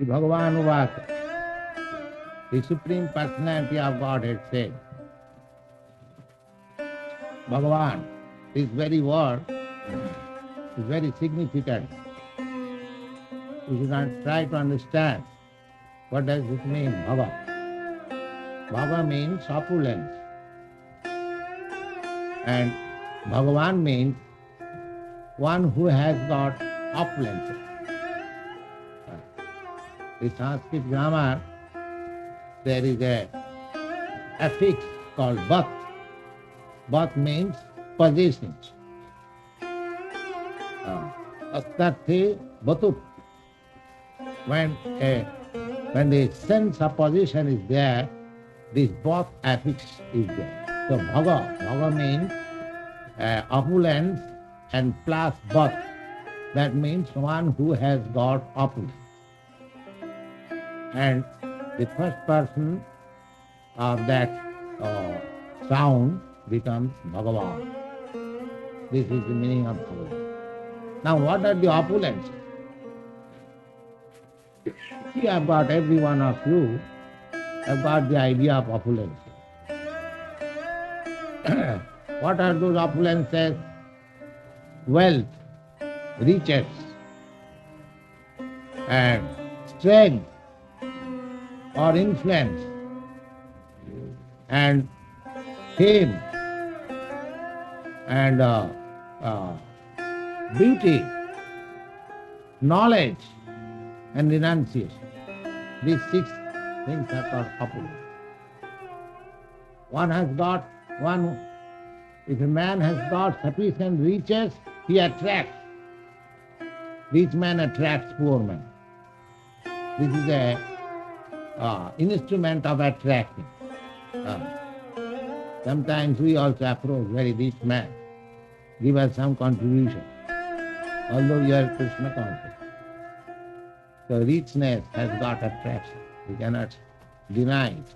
Bhagavan Uvasa, the Supreme Personality of Godhead said, Bhagavan, this very word is very significant. We should not try to understand what does it mean, Bhava. Bhava means opulence. And Bhagavan means one who has got opulence. The Sanskrit grammar, there is a affix called bhat. Bhat means possessing. Astarthe bhatut. When the sense of possession is there, this bhat affix is there. So bhava means opulence and plus bhat. That means one who has got opulence. And the first person of that sound becomes Bhagavan. This is the meaning of Bhagavan. Now what are the opulences? See, I've got every one of you, I've got the idea of opulence. What are those opulences? Wealth, riches, and strength, or influence, and fame, and beauty, knowledge, and renunciation. These 6 things are called opulence. If a man has got sufficient riches, he attracts. Rich man attracts poor man. This is a instrument of attracting. Sometimes we also approach very rich man, give us some contribution, although we are Krishna conscious. So richness has got attraction. We cannot deny it.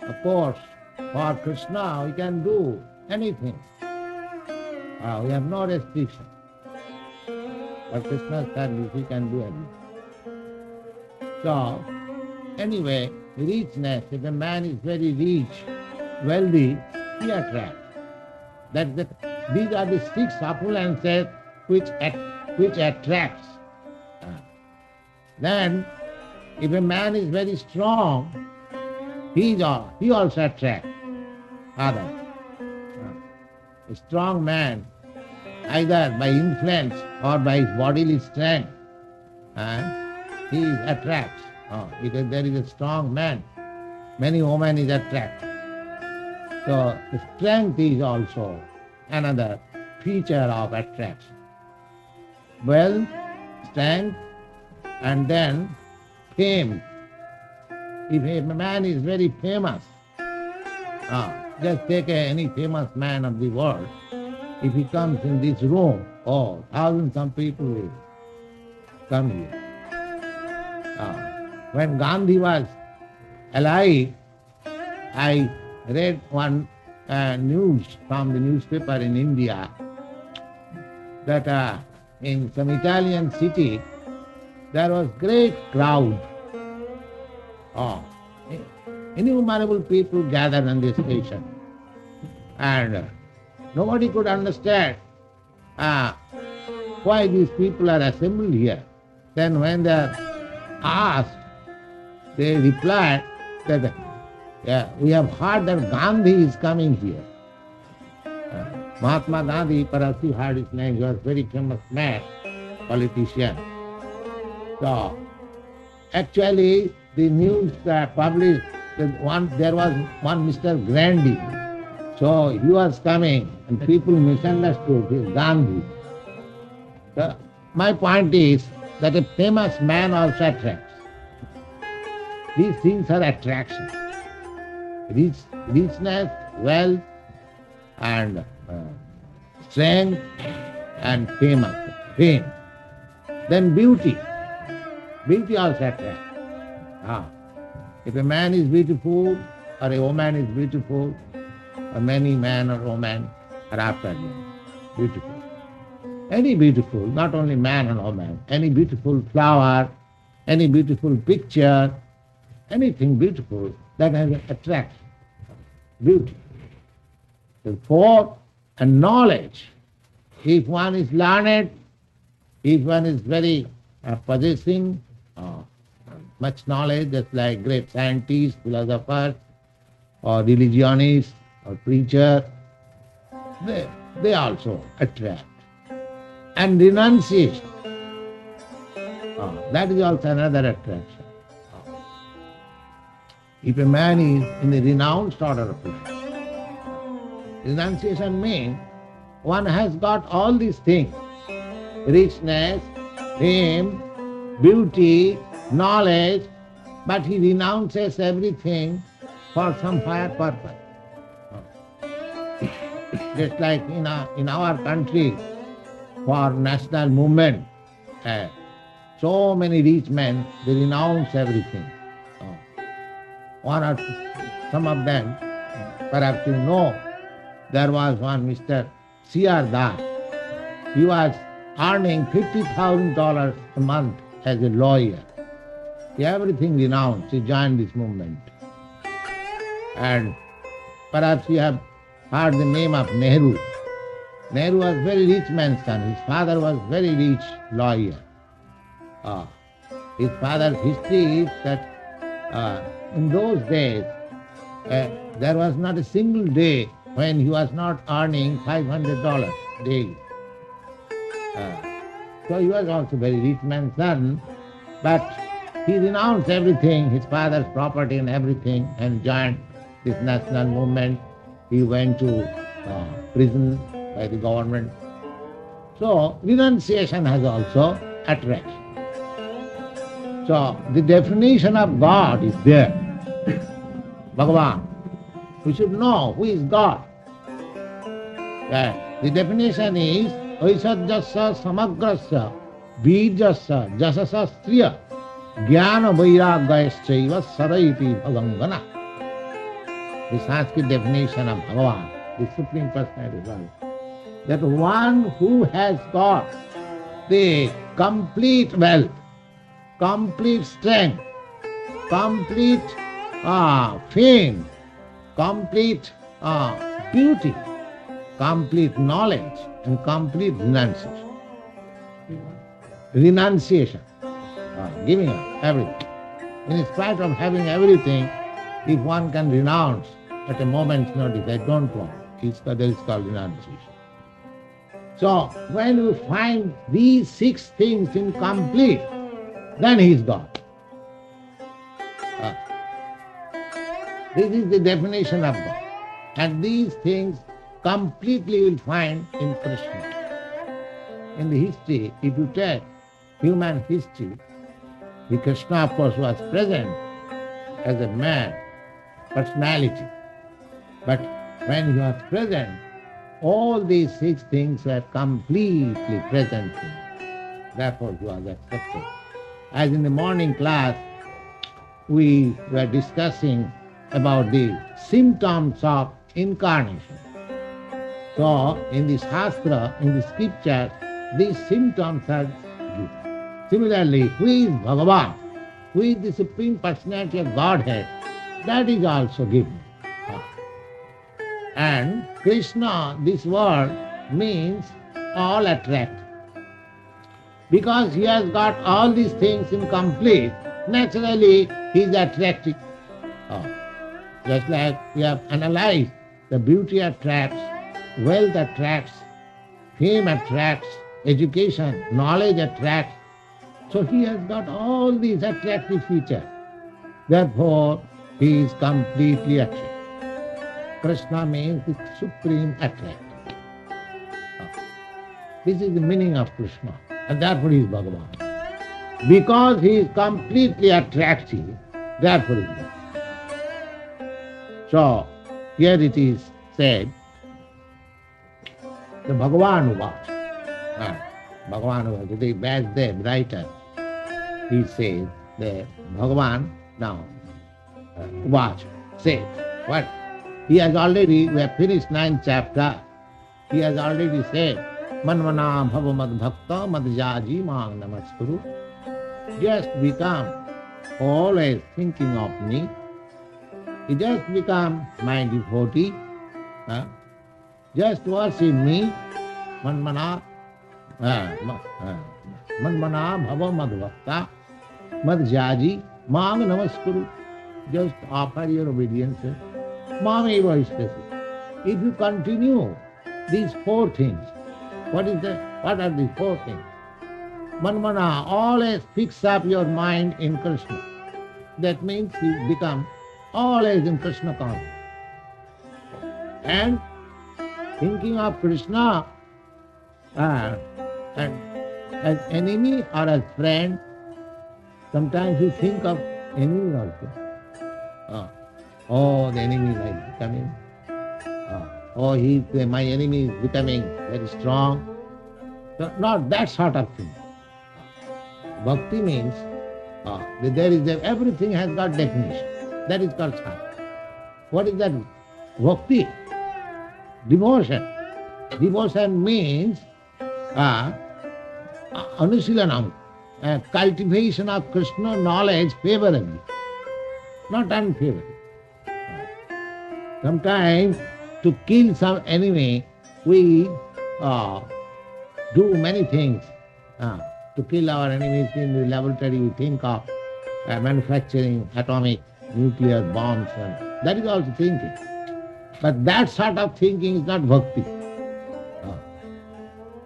Of course, for Krishna we can do anything. We have no restriction. For Krishna's service we can do anything. So, anyway, richness, if a man is very rich, wealthy, he attracts. These are the 6 opulences which attracts. Then, if a man is very strong, he also attracts others. A strong man, either by influence or by his bodily strength, he attracts. Because there is a strong man, many women is attracted. So the strength is also another feature of attraction. Wealth, strength, and then fame. If a man is very famous, just take any famous man of the world, if he comes in this room, thousands of people will come here. When Gandhi was alive, I read one news from the newspaper in India that in some Italian city there was great crowd. Innumerable people gathered on this station, and nobody could understand why these people are assembled here. Then when they are asked, they replied that we have heard that Gandhi is coming here. Mahatma Gandhi, perhaps you heard his name, he was a very famous man, politician. So, actually, the news published that there was one Mr. Gandhi. So, he was coming, and people misunderstood his Gandhi. So, my point is that a famous man also attracts. These things are attraction. Richness, wealth, and strength, and fame. Then beauty. Beauty also attracts. If a man is beautiful, or a woman is beautiful, or many men or women are after them. Beautiful. Any beautiful, not only man and woman, any beautiful flower, any beautiful picture, anything beautiful, that has attracts beauty. Therefore, and knowledge, if one is learned, if one is very possessing much knowledge, just like great scientists, philosophers, or religionists, or preachers, they also attract. And renunciation, that is also another attraction. If a man is in the renounced order of life, renunciation means one has got all these things, richness, fame, beauty, knowledge, but he renounces everything for some higher purpose. Just like in our country, for national movement, so many rich men, they renounce everything. One or some of them, perhaps you know, there was one Mr. C.R. Das. He was earning $50,000 a month as a lawyer. He everything renounced. He joined this movement. And perhaps you have heard the name of Nehru. Nehru was a very rich man's son. His father was very rich lawyer. His father's history is that in those days, there was not a single day when he was not earning $500 daily. So he was also very rich man's son, but he renounced everything, his father's property and everything, and joined this national movement. He went to prison by the government. So renunciation has also attraction. So the definition of God is there. Bhagavan. We should know who is God. The definition is Aisajyasya samagrasya bijasya jasasa striya jnana vairagyasya saraiti bhavangana. The Sanskrit definition of Bhagavan, the Supreme Personality of God, that one who has got the complete wealth, complete strength, complete fame, complete beauty, complete knowledge, and complete renunciation. Renunciation, giving up everything. In spite of having everything, if one can renounce at a moment's notice, I don't want, that is called renunciation. So when you find these 6 things incomplete, then he is God. This is the definition of God. And these things completely you will find in Krishna. In the history, if you take human history, the Krishna of course was present as a man, personality. But when he was present, all these 6 things were completely present in him. Therefore he was accepted. As in the morning class, we were discussing about the symptoms of incarnation. So in the Shastra, in the scriptures, these symptoms are given. Similarly, who is Bhagavan, who is the Supreme Personality of Godhead, that is also given. And Krishna, this word means all attract. Because he has got all these things incomplete, naturally he is attractive. Just like we have analyzed, the beauty attracts, wealth attracts, fame attracts, education, knowledge attracts. So he has got all these attractive features. Therefore, he is completely attractive. Krishna means the supreme attractor. This is the meaning of Krishna, and therefore he is Bhagavan. Because he is completely attractive, therefore he is Bhagavan. So, here it is said, the Bhagavan Uvacha. Bhagavan Uvacha, the Vasudev writer, he says, the Bhagavan now, Uvacha, says, what? He has already, we have finished 9th chapter, he has already said, Manvana bhava mad bhakta mad jaji mang namaskuru. just become always thinking of me. He just become my devotee. Huh? Just worship me. Manmana, manmana bhava madhvakta madhyaji mang namaskuru. Just offer your obedience. Mameva ishtasi. If you continue these four things, what are these four things? Manmana, always fix up your mind in Krishna. That means you become always in Krishna consciousness. And thinking of Krishna and as enemy or as friend, sometimes you think of enemy also. Oh, the enemy is becoming. My enemy is becoming very strong. So, not that sort of thing. Bhakti means everything has got definition. That is called sadhana. What is that? Bhakti. Devotion. Devotion means anusilanam, cultivation of Krishna knowledge favorably, not unfavorably. Sometimes to kill some enemy, we do many things. To kill our enemies in the laboratory, we think of manufacturing atomic nuclear bombs, and that is also thinking. But that sort of thinking is not bhakti.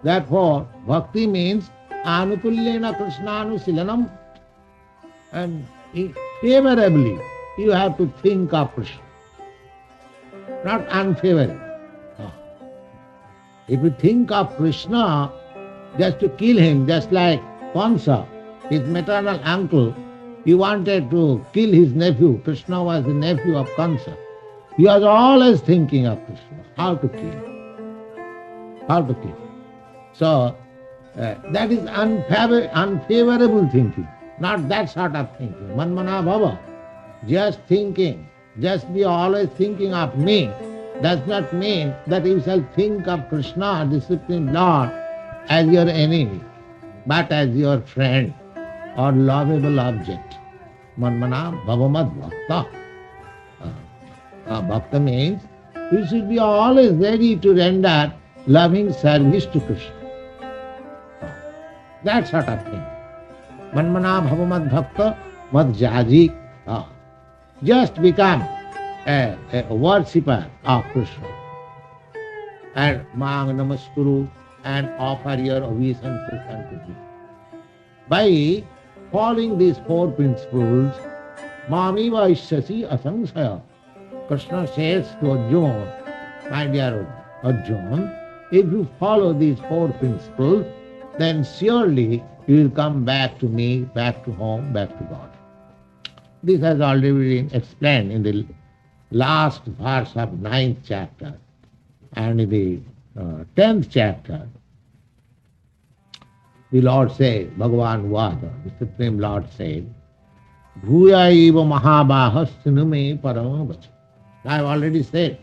Therefore, bhakti means anukulyena krishnaanusilanam, and favorably you have to think of Krishna, not unfavorably. If you think of Krishna just to kill him, just like Kansa, his maternal uncle, he wanted to kill his nephew. Krishna was the nephew of Kansa. He was always thinking of Krishna, how to kill. How to kill. So, that is unfavorable thinking, not that sort of thinking. Manmana bhava, just thinking, just be always thinking of me, does not mean that you shall think of Krishna, the Supreme Lord, as your enemy, but as your friend or lovable object. Manmana bhava madhvakta. Bhakta means you should be always ready to render loving service to Krishna. That sort of thing. Manmana bhava madbhakta madhyaji. Just become a worshipper of Krishna. And mang namaskuru, and offer your obeisances unto him. By following these four principles, mamiva ishyasi asangsaya. Krishna says to Arjuna, my dear Arjuna, if you follow these four principles, then surely you will come back to me, back to home, back to God. This has already been explained in the last verse of 9th chapter, and in the 10th chapter. The Lord says, Bhagavan Vada, the Supreme Lord said, Bhuya eva mahabahas sinume paramavacha. I have already said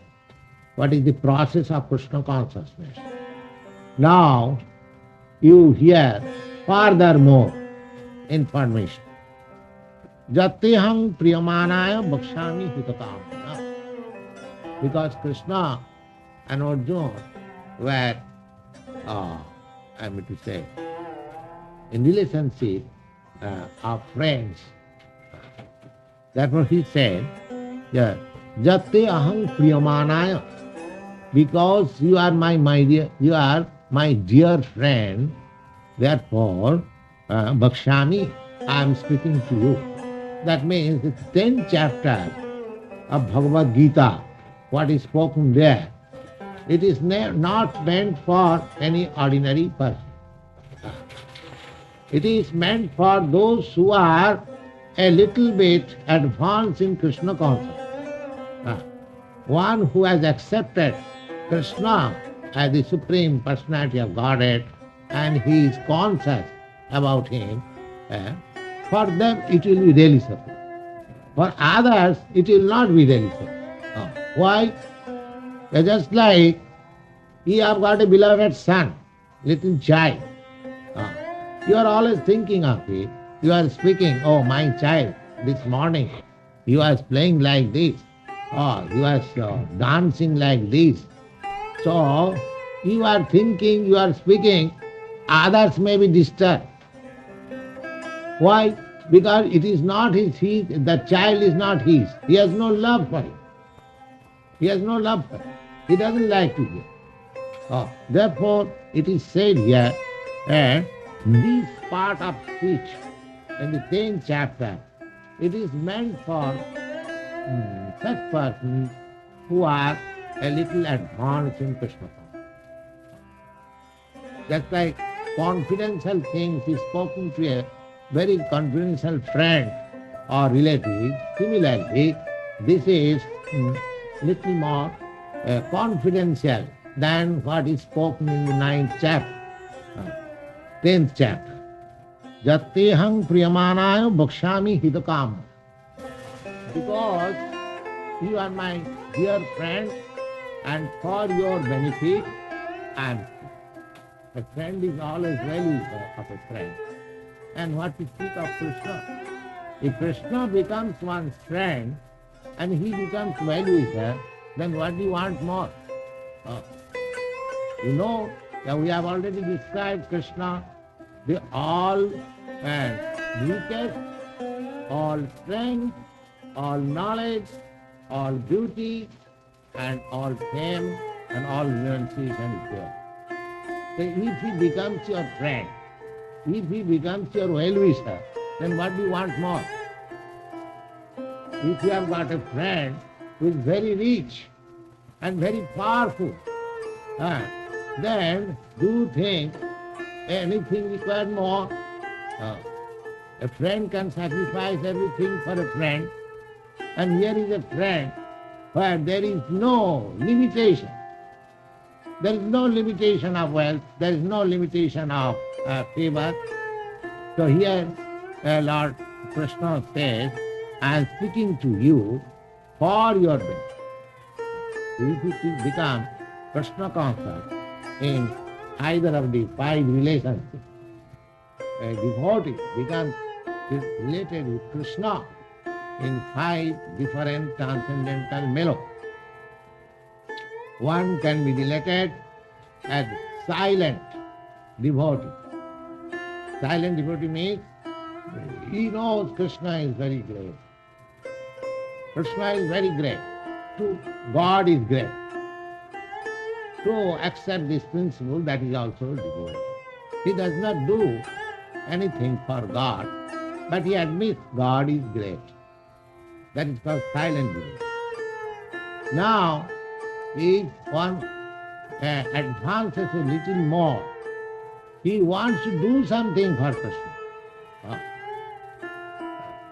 what is the process of Krishna consciousness. Now you hear furthermore information. Jatyaham priyamanaya bhakshami hitakamana. Because Krishna and Arjuna were, I mean to say, in relationship of friends. Therefore he said, Jate aham priyamanaya, because you are my dear friend, therefore bhakshami, I am speaking to you. That means the 10th chapter of Bhagavad Gita, what is spoken there, it is not meant for any ordinary person. It is meant for those who are a little bit advanced in Krishna consciousness. One who has accepted Krishna as the Supreme Personality of Godhead and he is conscious about him, for them it will be really sufficient. For others it will not be really sufficient. Why? Just like you have got a beloved son, little child. You are always thinking of it, you are speaking, oh my child, this morning you are playing like this, or you are dancing like this. So you are thinking, you are speaking, others may be disturbed. Why? Because it is not the child is not his. He has no love for him. He has no love for him. He doesn't like to hear. Therefore, it is said here, and this part of speech in the 10th chapter, it is meant for such persons who are a little advanced in Krishna consciousness. Just like confidential things is spoken to a very confidential friend or relative, similarly, this is little more confidential than what is spoken in the 9th chapter, 10th chapter. Jattehang priyamanaya bhakshami hidakam. Because you are my dear friend and for your benefit, and a friend is always valued of a friend. And what to speak of Krishna? If Krishna becomes one's friend and he becomes well-wisher, then what do you want more? You know, we have already described Krishna, the all and weakest, all strength, all knowledge, all beauty, and all fame, and all renunciation is there. So if he becomes your friend, if he becomes your well-wisher, then what do you want more? If you have got a friend who is very rich and very powerful, then do you think anything required more? A friend can sacrifice everything for a friend, and here is a friend where there is no limitation. There is no limitation of wealth, there is no limitation of favor. So here Lord Krishna says, I am speaking to you for your benefit. If you become Krishna conscious in either of the 5 relationships, a devotee becomes related with Krishna in 5 different transcendental melodies. One can be related as silent devotee. Silent devotee means he knows Krishna is very great. Krishna is very great. God is great. To accept this principle, that is also devotee. He does not do anything for God, but he admits God is great. That is called silent devotee. Now, if one advances a little more, he wants to do something for Krishna.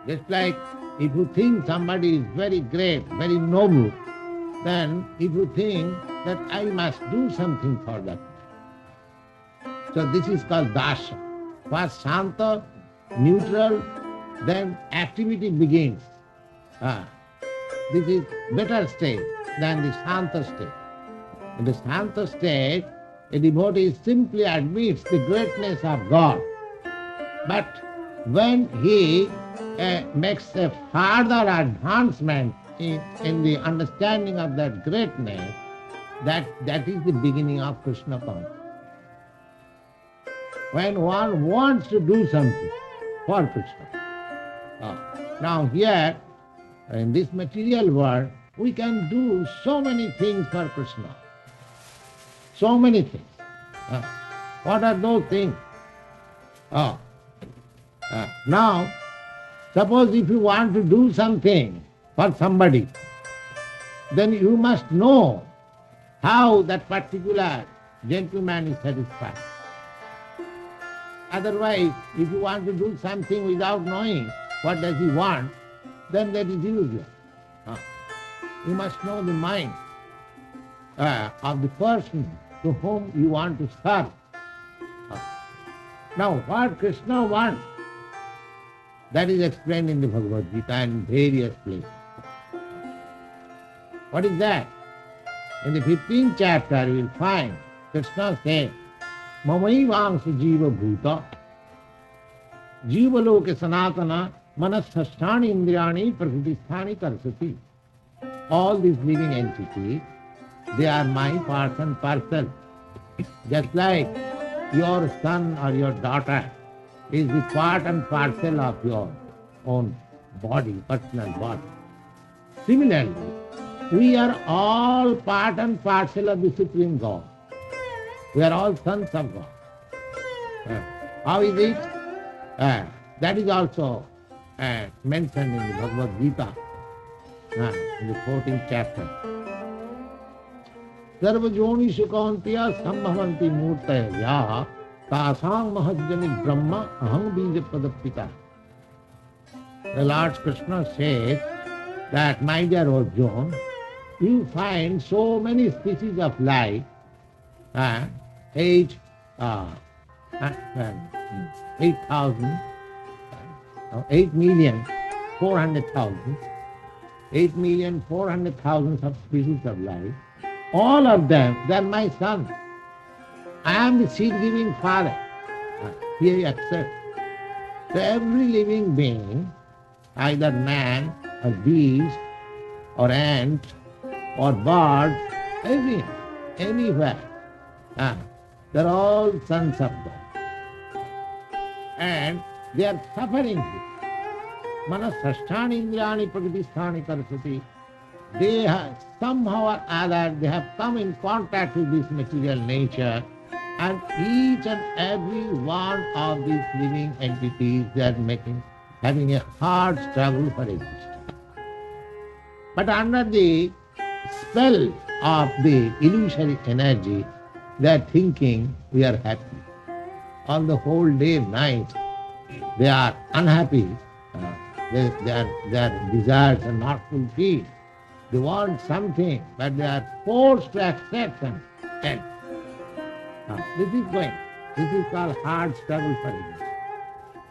Just like if you think somebody is very great, very noble, then if you think that I must do something for that. So this is called dasha. First shanta, neutral, then activity begins. This is better state than the shanta state. In the shanta state, a devotee simply admits the greatness of God. But when he makes a further advancement in the understanding of that greatness, that is the beginning of Krishna consciousness. When one wants to do something for Krishna. Now here, in this material world, we can do so many things for Krishna. So many things. What are those things? Now, suppose if you want to do something for somebody, then you must know how that particular gentleman is satisfied. Otherwise, if you want to do something without knowing what does he want, then that is useless. You must know the mind of the person to whom you want to serve. Now, what Krishna wants, that is explained in the Bhagavad Gita and various places. What is that? In the 15th chapter, you will find Krishna saying, Mamai vangsa jiva bhuta. Jivaloke sanatana manasthasthani indriyani prakritisthani karsati. All these living entities, they are my part and parcel. Just like your son or your daughter is the part and parcel of your own body, personal body. Similarly, we are all part and parcel of the Supreme God. We are all sons of God. How is it? That is also mentioned in the Bhagavad Gita, in the 14th chapter. Sarvajoni Shukantiya Sambhavanti Murtaya Tasang Mahajjani Brahma Aham Bija Padapita. The Lord Krishna says that, my dear Arjuna, you find so many species of life, 8,000, 8,400,000, 8,400,000 of species of life. All of them, they are my sons. I am the seed-giving father. Here you accept. So every living being, either man or beast or ant or bird, anywhere, they're all sons of God. And they are suffering. Manasthasthani indriyani prakritisthani karsati. They have somehow or other, they have come in contact with this material nature, and each and every one of these living entities, they are having a hard struggle for existence. But under the spell of the illusory energy, they are thinking we are happy. On the whole day, night, they are unhappy. Their desires are not fulfilled. They want something, but they are forced to accept and end. This is going. This is called hard struggle for existence.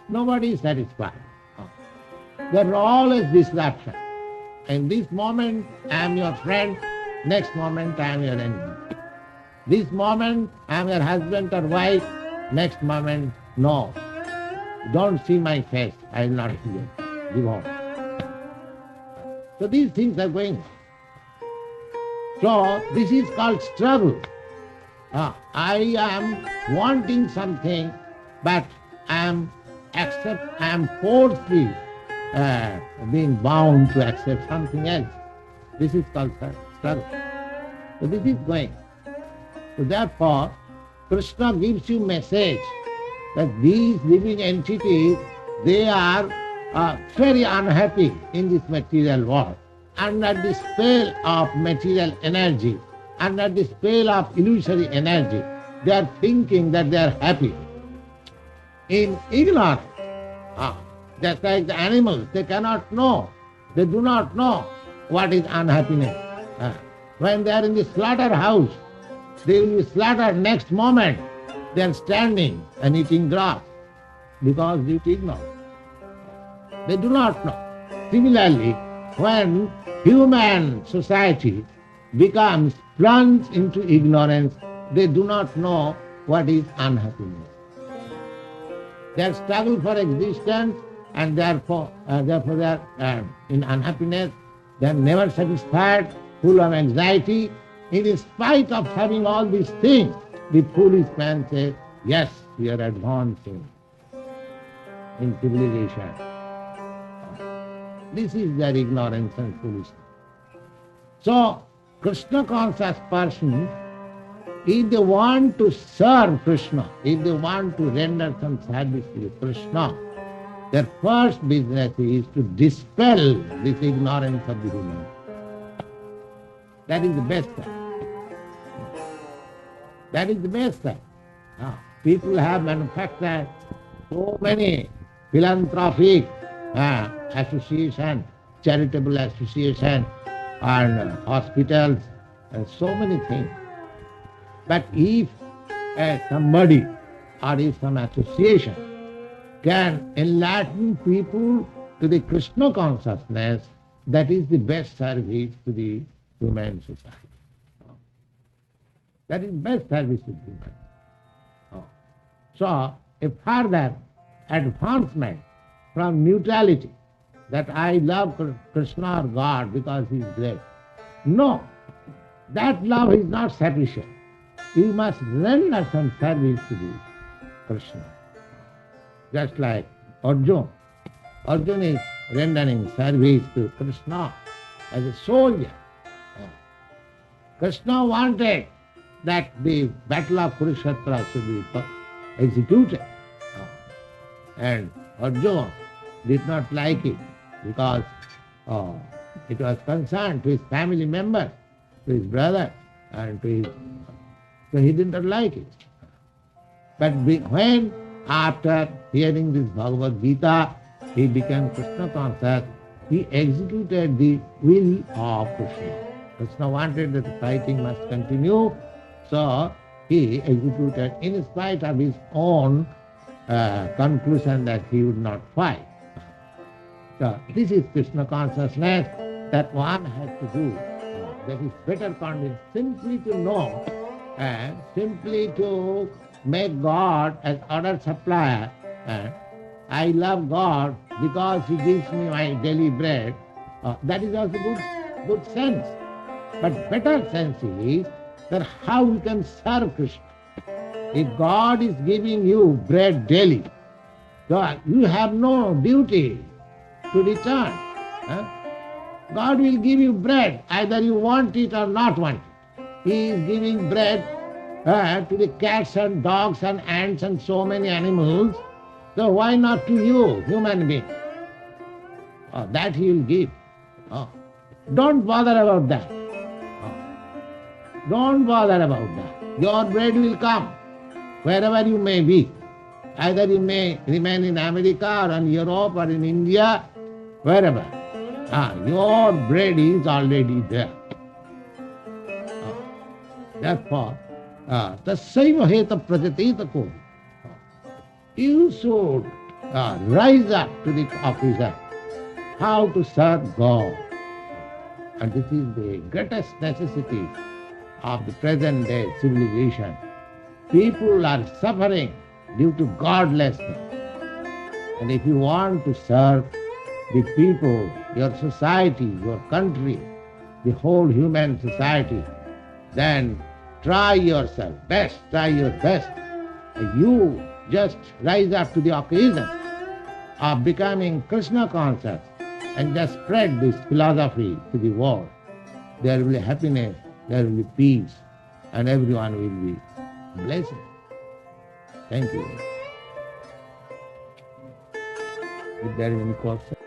Nobody is satisfied. There are always disruption. In this moment, I am your friend. Next moment, I am your enemy. This moment, I am your husband or wife. Next moment, no. Don't see my face. I will not see you. Give home. So these things are going on. So this is called struggle. I am wanting something, but I am forcefully being bound to accept something else. This is called struggle. So this is going. So therefore, Krishna gives you message that these living entities, they are very unhappy in this material world. Under the spell of material energy, under the spell of illusory energy, they are thinking that they are happy. In ignorance, just like the animals, they cannot know. They do not know what is unhappiness. When they are in the slaughterhouse, they will be slaughtered next moment. They are standing and eating grass because due to ignorance. They do not know. Similarly, when human society becomes plunged into ignorance, they do not know what is unhappiness. They struggle for existence, and therefore they are in unhappiness. They are never satisfied, full of anxiety. In spite of having all these things, the foolish man says, yes, we are advancing in civilization. This is their ignorance and foolishness. So, Krishna conscious person, if they want to serve Krishna, if they want to render some service to Krishna, their first business is to dispel this ignorance of the human. That is the best thing. That is the best thing. People have manufactured so many philanthropic associations, charitable associations, and hospitals, and so many things. But if somebody or if some association can enlighten people to the Krishna consciousness, that is the best service to the human society. That is best service to human. So, a further advancement from neutrality, that I love Krishna or God because he is great. No, that love is not sufficient. You must render some service to the Krishna. Just like Arjuna. Arjuna is rendering service to Krishna as a soldier. Krishna wanted that the battle of Kurukshetra should be executed. And Arjuna did not like it because it was concerned to his family members, to his brother, and to his... So he did not like it. But when, after hearing this Bhagavad Gita, he became Krishna conscious, he executed the will of Krishna. Krishna wanted that the fighting must continue, so he executed in spite of his own conclusion that he would not fight. So this is Krishna consciousness that one has to do. That is better convinced simply to know and simply to make God as order supplier. I love God because He gives me my daily bread. That is also good sense. But better sense is that how we can serve Krishna. If God is giving you bread daily, so you have no duty to return. God will give you bread, either you want it or not want it. He is giving bread to the cats and dogs and ants and so many animals. So why not to you, human being? That He will give. Don't bother about that. Don't bother about that. Your bread will come wherever you may be. Either you may remain in America or in Europe or in India, wherever. Your bread is already there. Therefore, tasaiva heta prajatita ko. You should rise up to the occasion how to serve God. And this is the greatest necessity of the present day civilization. People are suffering due to godlessness. And if you want to serve the people, your society, your country, the whole human society, then try yourself best, try your best. You just rise up to the occasion of becoming Krishna conscious and just spread this philosophy to the world. There will be happiness, there will be peace, and everyone will be blessed. Thank you. If there is any question.